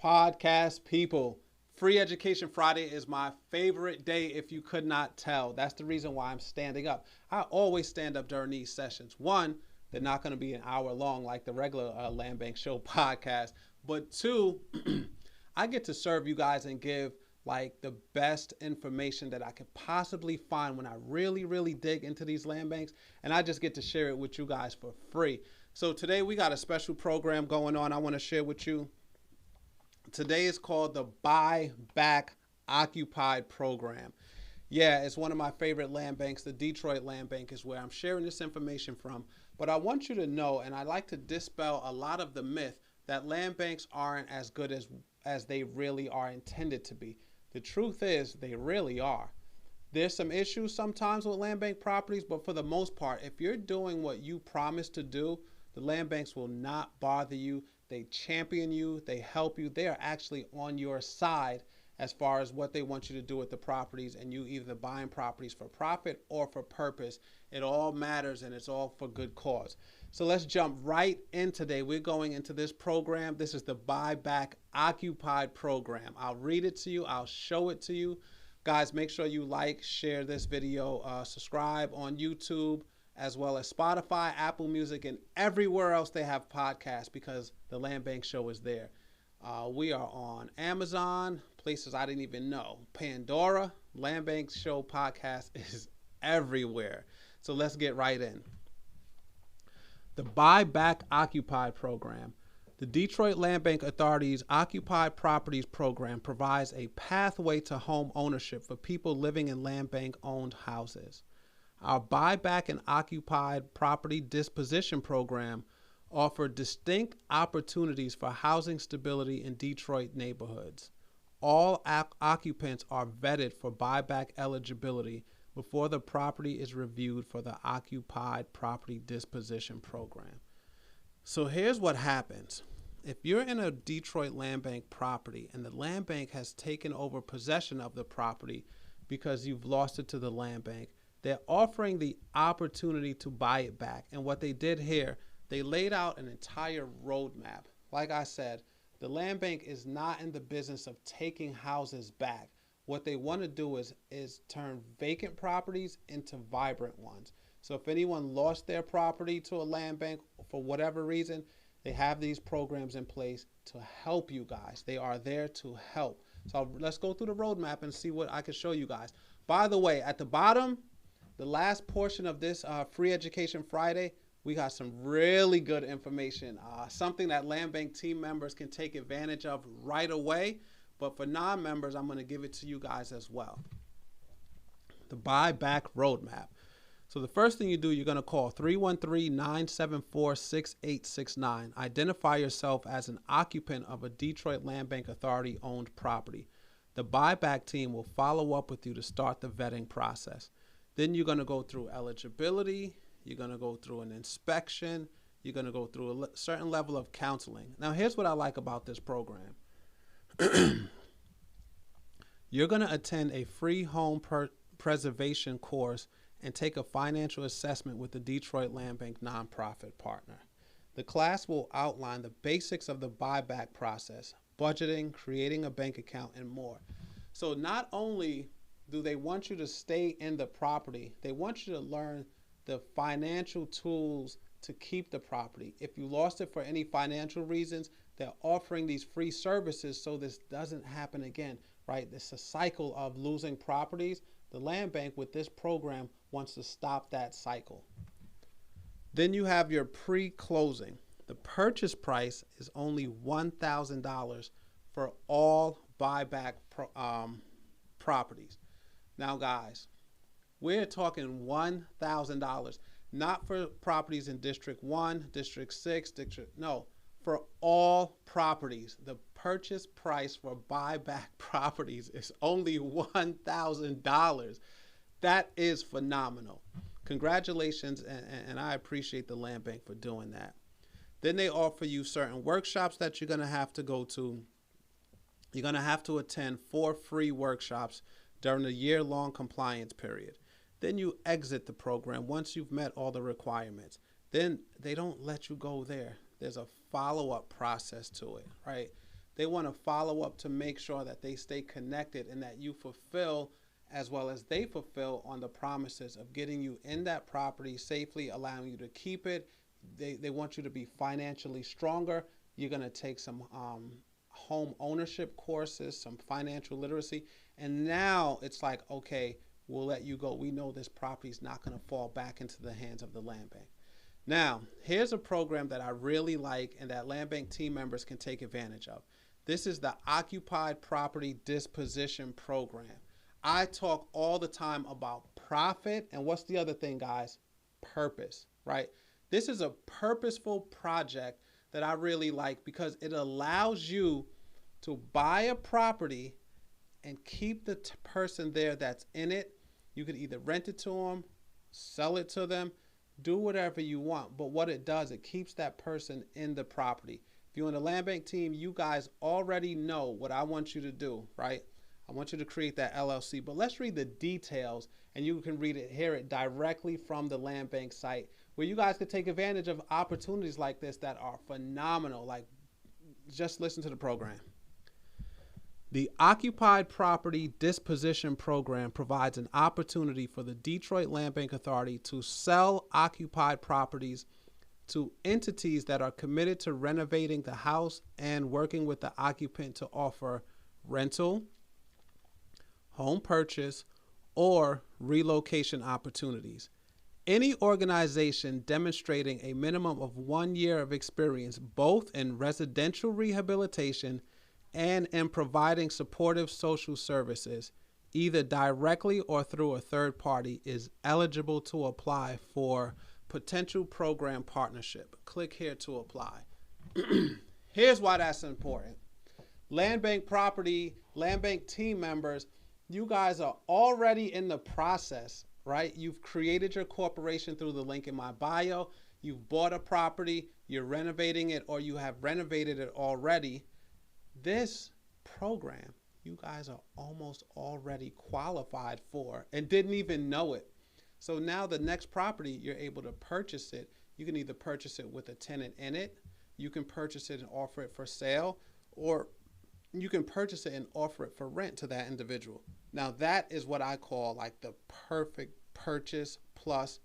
Podcast people, Free Education Friday is my favorite day if you could not tell. That's the reason why I'm standing up. I always stand up during these sessions. One, they're not going to be an hour long like the regular Landbank Show podcast. But two, I get to serve you guys and give like the best information that I could possibly find when I really dig into these land banks. And I just get to share it with you guys for free. So today we got a special program going on I want to share with you. Today is called the Buy Back Occupied program. Yeah, it's one of my favorite land banks. The Detroit Landbank is where I'm sharing this information from. But I want you to know, and I like to dispel a lot of the myth that land banks aren't as good as they really are intended to be. The truth is they really are. There's some issues sometimes with land bank properties, but for the most part, if you're doing what you promised to do, the land banks will not bother you. They champion you, they help you. They are actually on your side as far as what they want you to do with the properties, and you either buying properties for profit or for purpose. It all matters, and it's all for good cause. So let's jump right in today. We're going into this program. This is the Buy Back Occupied program. I'll read it to you. I'll show it to you. Guys, make sure you like, share this video, subscribe on YouTube, as well as Spotify, Apple Music, and everywhere else they have podcasts, because the Land Bank Show is there. We are on Amazon, places I didn't even know. Pandora, Land Bank Show podcast is everywhere. So let's get right in. The Buy Back Occupied program. The Detroit Landbank Authority's Occupied Properties program provides a pathway to home ownership for people living in land bank owned houses. Our buyback and occupied property disposition program offered distinct opportunities for housing stability in Detroit neighborhoods. All occupants are vetted for buyback eligibility before the property is reviewed for the occupied property disposition program. So here's what happens. If you're in a Detroit land bank property and the land bank has taken over possession of the property because you've lost it to the land bank, they're offering the opportunity to buy it back. And what they did here, they laid out an entire roadmap. Like I said, the land bank is not in the business of taking houses back. What they want to do is turn vacant properties into vibrant ones. So if anyone lost their property to a land bank for whatever reason, they have these programs in place to help you guys. They are there to help. So let's go through the roadmap and see what I can show you guys. By the way, at the bottom, the last portion of this Free Education Friday, we got some really good information, something that land bank team members can take advantage of right away. But for non-members, I'm going to give it to you guys as well. The buyback roadmap. So the first thing you do, you're going to call 313-974-6869. Identify yourself as an occupant of a Detroit Landbank Authority owned property. The buyback team will follow up with you to start the vetting process. Then you're going to go through eligibility. You're going to go through an inspection. You're going to go through a certain level of counseling. Now, here's what I like about this program. You're going to attend a free home preservation course and take a financial assessment with the Detroit Landbank nonprofit partner. The class will outline the basics of the buyback process, budgeting, creating a bank account, and more. So not only do they want you to stay in the property, they want you to learn the financial tools to keep the property. If you lost it for any financial reasons, they're offering these free services so this doesn't happen again, right? It's a cycle of losing properties. The land bank with this program wants to stop that cycle. Then you have your pre-closing. The purchase price is only $1,000 for all buyback properties. Now, guys, we're talking $1,000, not for properties in District 1, District 6, no, for all properties. The purchase price for buyback properties is only $1,000. That is phenomenal. Congratulations, and I appreciate the land bank for doing that. Then they offer you certain workshops that you're going to have to go to. You're going to have to attend 4 free workshops during the year-long compliance period. Then you exit the program once you've met all the requirements. Then they don't let you go there. There's a follow-up process to it, right? They want to follow up to make sure that they stay connected and that you fulfill as well as they fulfill on the promises of getting you in that property safely, allowing you to keep it. They want you to be financially stronger. You're going to take some home ownership courses, some financial literacy. And now it's like, okay, we'll let you go. We know this property is not going to fall back into the hands of the land bank. Now, here's a program that I really like and that land bank team members can take advantage of. This is the Occupied Property Disposition Program. I talk all the time about profit, and what's the other thing, guys? Purpose, right? This is a purposeful project that I really like because it allows you to buy a property and keep the person there that's in it. You could either rent it to them, sell it to them, do whatever you want. But what it does, it keeps that person in the property. If you're on the land bank team, you guys already know what I want you to do, right? I want you to create that LLC, but let's read the details and you can hear it directly from the land bank site where you guys could take advantage of opportunities like this that are phenomenal. Like, just listen to the program. The Occupied Property Disposition Program provides an opportunity for the Detroit Landbank Authority to sell occupied properties to entities that are committed to renovating the house and working with the occupant to offer rental, home purchase, or relocation opportunities. Any organization demonstrating a minimum of 1 year of experience both in residential rehabilitation and in providing supportive social services, either directly or through a third party, is eligible to apply for potential program partnership. Click here to apply. Here's why that's important. Land bank team members, you guys are already in the process, right? You've created your corporation through the link in my bio. You've bought a property, you're renovating it, or you have renovated it already. This program, you guys are almost already qualified for and didn't even know it. So now the next property, you're able to purchase it. You can either purchase it with a tenant in it, you can purchase it and offer it for sale, or you can purchase it and offer it for rent to that individual. Now that is what I call like the perfect purchase plus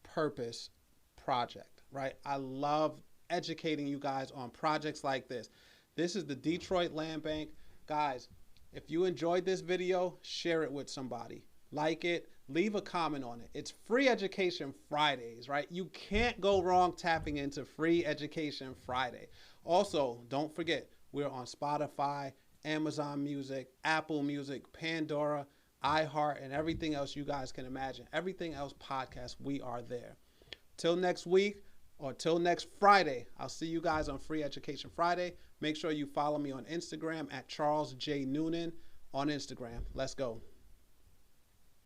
purpose project, right? I love educating you guys on projects like this. This is the Detroit Land Bank. Guys, if you enjoyed this video, share it with somebody. Like it, leave a comment on it. It's Free Education Fridays, right? You can't go wrong tapping into Free Education Friday. Also, don't forget, we're on Spotify, Amazon Music, Apple Music, Pandora, iHeart, and everything else you guys can imagine. Everything else podcast, we are there. Till next week or till next Friday, I'll see you guys on Free Education Friday. Make sure you follow me on Instagram at Charles J. Noonan on Instagram. Let's go.